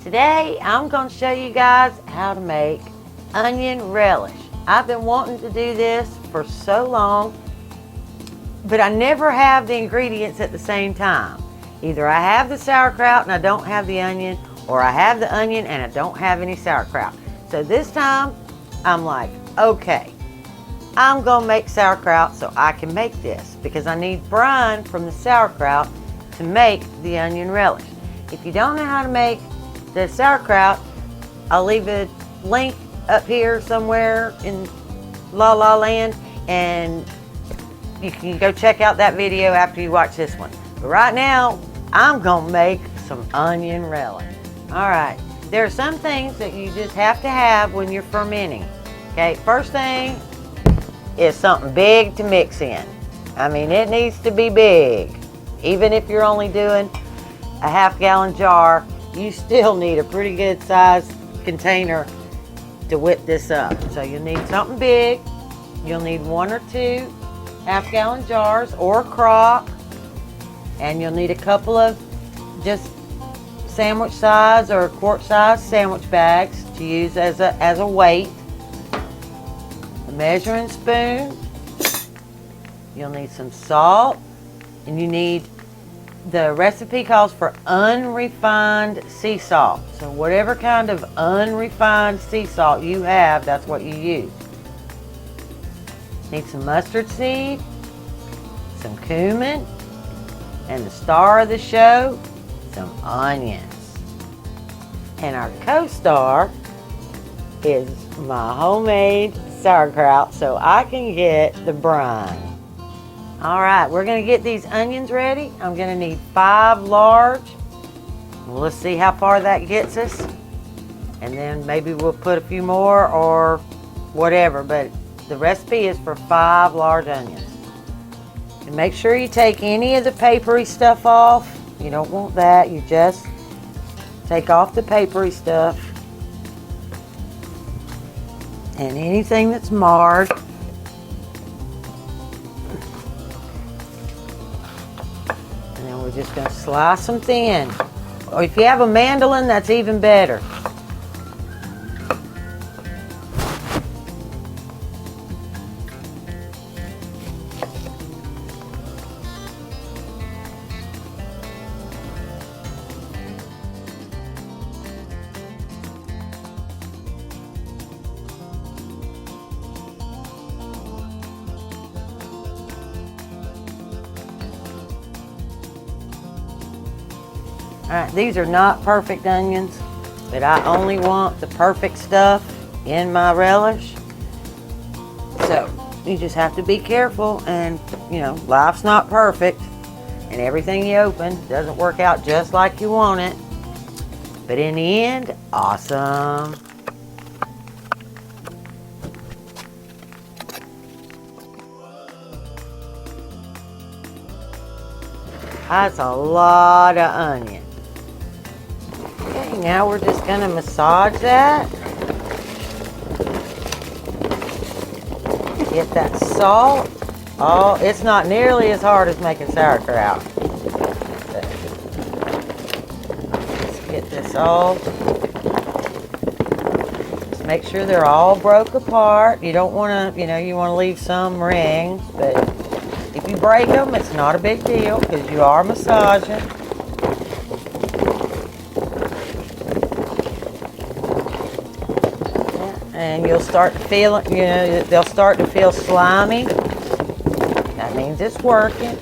Today I'm going to show you guys how to make onion relish. I've been wanting to do this for so long, but I never have the ingredients at the same time. Either I have the sauerkraut and I don't have the onion, or I have the onion and I don't have any sauerkraut. So this time I'm like, okay, I'm going to make sauerkraut so I can make this, because I need brine from the sauerkraut to make the onion relish. If you don't know how to make the sauerkraut, I'll leave a link up here somewhere in La La Land, and you can go check out that video after you watch this one. But right now, I'm gonna make some onion relish. All right, there are some things that you just have to have when you're fermenting. Okay, first thing is something big to mix in. I mean, it needs to be big. Even if you're only doing a half-gallon jar, you still need a pretty good sized container to whip this up. So you'll need something big. You'll need 1 or 2 half-gallon jars or a crock, and you'll need a couple of just sandwich size or quart size sandwich bags to use as a weight. A measuring spoon. You'll need some salt, and you need, the recipe calls for unrefined sea salt. So whatever kind of unrefined sea salt you have, that's what you use. Need some mustard seed, some cumin, and the star of the show, some onions. And our co-star is my homemade sauerkraut, so I can get the brine. All right, we're gonna get these onions ready. I'm gonna need 5 large. Well, let's see how far that gets us. And then maybe we'll put a few more or whatever, but the recipe is for 5 large onions. And make sure you take any of the papery stuff off. You don't want that, you just take off the papery stuff. And anything that's marred. We're just going to slice them thin. Or if you have a mandolin, that's even better. Alright, these are not perfect onions, but I only want the perfect stuff in my relish. So, you just have to be careful, and you know, life's not perfect, and everything you open doesn't work out just like you want it. But in the end, awesome. That's a lot of onion. Okay, now we're just going to massage that. Get that salt. Oh, it's not nearly as hard as making sauerkraut. Let's get this all. Just make sure they're all broke apart. You don't want to, you know, you want to leave some rings, but if you break them, it's not a big deal because you are massaging. And you'll start to feel it, you know, they'll start to feel slimy. That means it's working.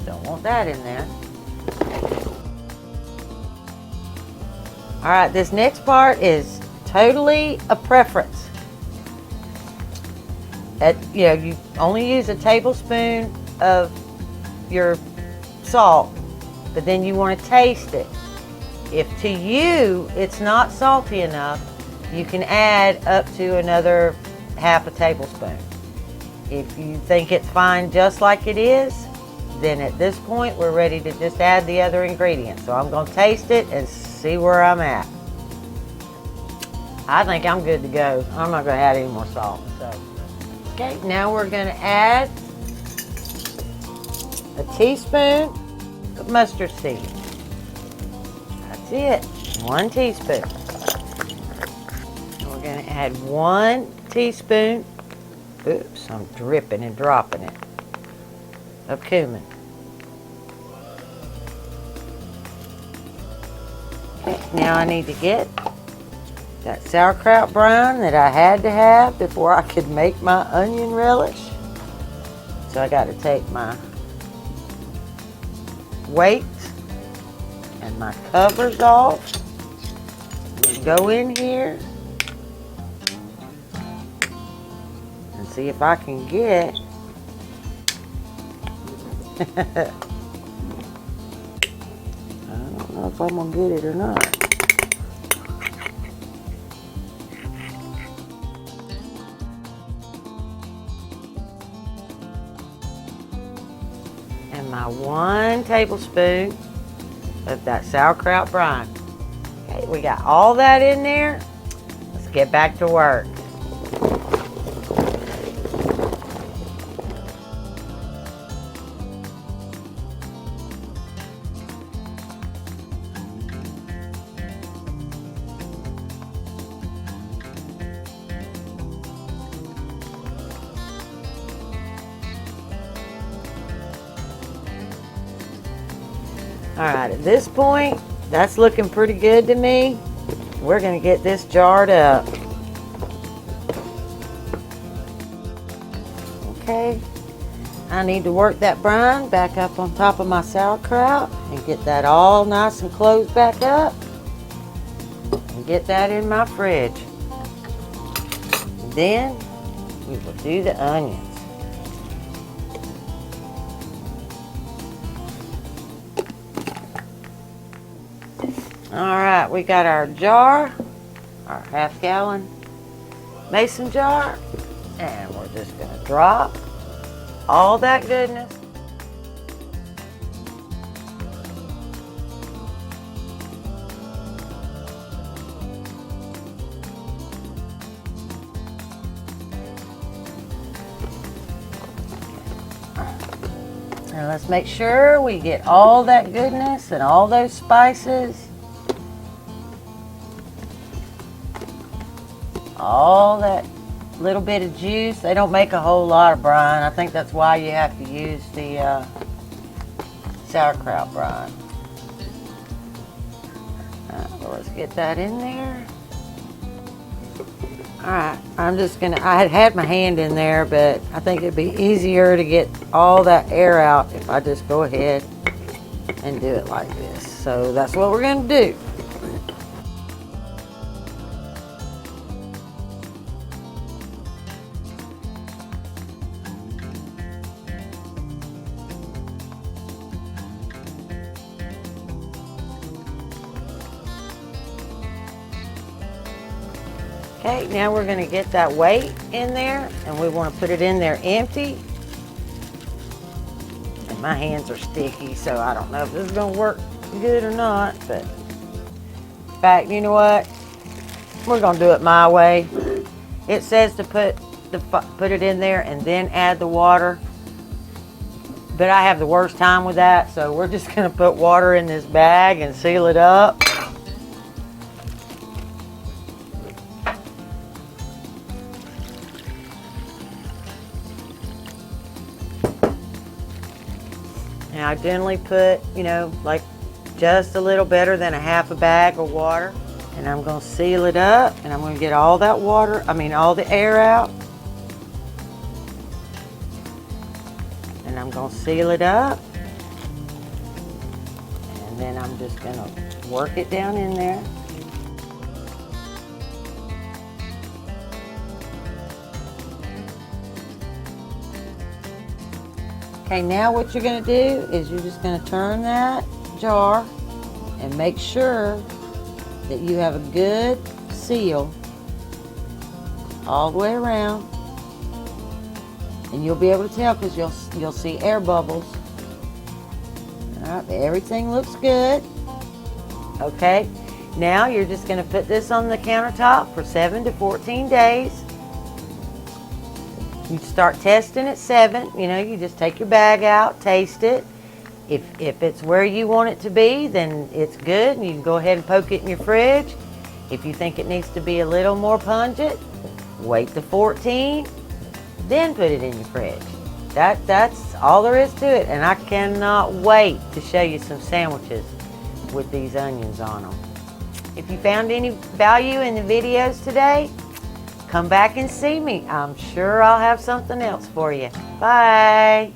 Don't want that in there. All right, this next part is totally a preference. You know, you only use a tablespoon of your salt, but then you want to taste it. If to you it's not salty enough, you can add up to another half a tablespoon. If you think it's fine just like it is, then at this point we're ready to just add the other ingredients. So I'm going to taste it and see where I'm at. I think I'm good to go. I'm not going to add any more salt. So, okay, now we're going to add a teaspoon of mustard seed. That's it, 1 teaspoon. And we're gonna add 1 teaspoon, oops, I'm dripping and dropping it, of cumin. Okay, now I need to get that sauerkraut brine that I had to have before I could make my onion relish. So I got to take my weights and my covers off. Go in here and see if I can get I don't know if I'm gonna get it or not. And my 1 tablespoon of that sauerkraut brine. Okay, we got all that in there. Let's get back to work. All right, at this point, that's looking pretty good to me. We're gonna get this jarred up. Okay, I need to work that brine back up on top of my sauerkraut and get that all nice and closed back up and get that in my fridge. Then we will do the onions. All right, we got our jar, our half-gallon mason jar, and we're just gonna drop all that goodness. And let's make sure we get all that goodness and all those spices. All that little bit of juice. They don't make a whole lot of brine. I think that's why you have to use the sauerkraut brine. So let's get that in there. Alright, I'm just gonna, I had my hand in there, but I think it'd be easier to get all that air out if I just go ahead and do it like this. So that's what we're gonna do. Okay, now we're going to get that weight in there, and we want to put it in there empty. And my hands are sticky, so I don't know if this is going to work good or not, but in fact, you know what? We're going to do it my way. It says to put it in there and then add the water, but I have the worst time with that, so we're just going to put water in this bag and seal it up. And I generally put, you know, like just a little better than a half a bag of water. And I'm going to seal it up, and I'm going to get all that water, all the air out. And I'm going to seal it up. And then I'm just going to work it down in there. Okay, now what you're going to do is you're just going to turn that jar and make sure that you have a good seal all the way around. And you'll be able to tell because you'll see air bubbles. All right, everything looks good. Okay, now you're just going to put this on the countertop for 7 to 14 days. You start testing at 7. You know, you just take your bag out, taste it. If it's where you want it to be, then it's good, and you can go ahead and poke it in your fridge. If you think it needs to be a little more pungent, wait to 14, then put it in your fridge. That's all there is to it, and I cannot wait to show you some sandwiches with these onions on them. If you found any value in the videos today, come back and see me. I'm sure I'll have something else for you. Bye.